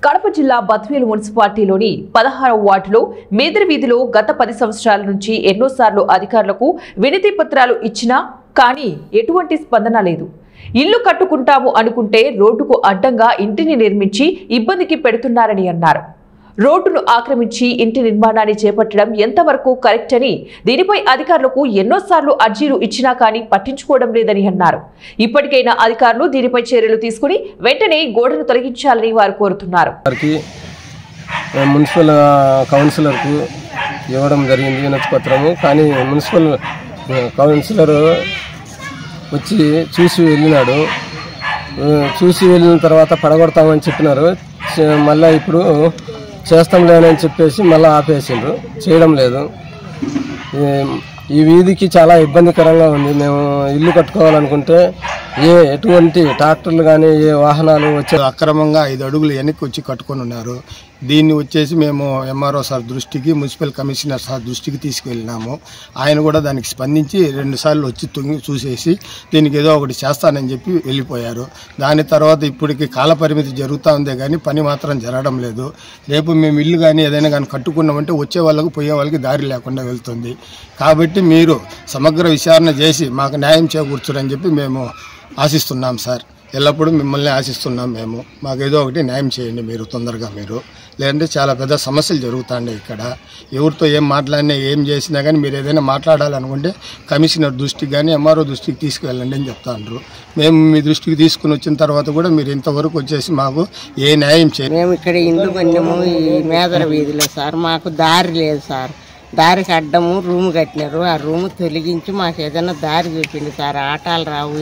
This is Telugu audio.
కడప జిల్లా బద్వేలు మున్సిపాలిటీలోని 16వ వార్డులో మేదరి వీధిలో గత 10 సంవత్సరాల నుంచి ఎన్నోసార్లు అధికారులకు వినతి పత్రాలు ఇచ్చినా కానీ ఎటువంటి స్పందన లేదు. ఇల్లు కట్టుకుంటాము అనుకుంటే రోడ్డుకు అడ్డంగా ఇంటిని నిర్మించి ఇబ్బందికి పెడుతున్నారని అన్నారు. రోడ్డును ఆక్రమించి ఇంటి నిర్మాణాన్ని చేపట్టడం ఎంతవరకు కరెక్ట్ అని దీనిపై అధికారులకు ఎన్నోసార్లు అర్జీలు ఇచ్చినా కానీ పట్టించుకోవడం లేదని అన్నారు. ఇప్పటికైనా అధికారులు దీనిపై చర్యలు తీసుకుని వెంటనే గోడను తొలగించాలని వారు కోరుతున్నారు. మున్సిపల్ కౌన్సిలర్కు ఇవ్వడం జరిగింది వినతి పత్రము. కానీ మున్సిపల్ కౌన్సిలర్ వచ్చి చూసి వెళ్ళినాడు. చూసి వెళ్ళిన తర్వాత పడగొడతామని చెప్పినారు. మళ్ళీ ఇప్పుడు చేస్తాం లేదని చెప్పేసి మళ్ళీ ఆపేసిండ్రు, చేయడం లేదు. ఈ వీధికి చాలా ఇబ్బందికరంగా ఉంది. మేము ఇల్లు కట్టుకోవాలనుకుంటే ఎటువంటి ట్రాక్టర్లు కానీ ఏ వాహనాలు వచ్చే అక్రమంగా 5 అడుగులు వెనక్కి వచ్చి కట్టుకొని ఉన్నారు. దీన్ని వచ్చేసి మేము ఎంఆర్ఓ సార్ దృష్టికి, మున్సిపల్ కమిషనర్ సార్ దృష్టికి తీసుకువెళ్ళినాము. ఆయన కూడా దానికి స్పందించి 2 సార్లు వచ్చి చూసేసి దీనికి ఏదో ఒకటి చేస్తానని చెప్పి వెళ్ళిపోయారు. దాని తర్వాత ఇప్పటికి కాల పరిమితి జరుగుతూ ఉందే కానీ పని మాత్రం జరగడం లేదు. రేపు మేము ఇల్లు కానీ ఏదైనా కానీ కట్టుకున్నామంటే వచ్చే వాళ్ళకు పోయే వాళ్ళకి దారి లేకుండా వెళ్తుంది. కాబట్టి మీరు సమగ్ర విచారణ చేసి మాకు న్యాయం చేకూర్చురని చెప్పి మేము ఆశిస్తున్నాం సార్. ఎల్లప్పుడూ మిమ్మల్ని ఆశిస్తున్నాం. మాకు ఏదో ఒకటి న్యాయం చేయండి మీరు తొందరగా. మీరు లేదంటే చాలా పెద్ద సమస్యలు జరుగుతాయి ఇక్కడ. ఎవరితో ఏం మాట్లాడినా ఏం చేసినా కానీ మీరు ఏదైనా మాట్లాడాలనుకుంటే కమిషనర్ దృష్టికి కానీ ఎంఆర్ఓ దృష్టికి తీసుకువెళ్ళండి అని చెప్తాండ్రు. మేము మీ దృష్టికి తీసుకుని వచ్చిన తర్వాత కూడా మీరు ఇంతవరకు వచ్చేసి మాకు ఏ న్యాయం చేయండి. మేము ఇక్కడ ఇల్లు కొన్నాము ఈ మేదర వీధిలో సార్. మాకు దారి లేదు సార్. దారికి అడ్డము రూమ్ కట్టినారు. ఆ రూమ్ తొలగించి మాకు ఏదైనా దారి చూపిండి సార్. ఆటోలు రావు.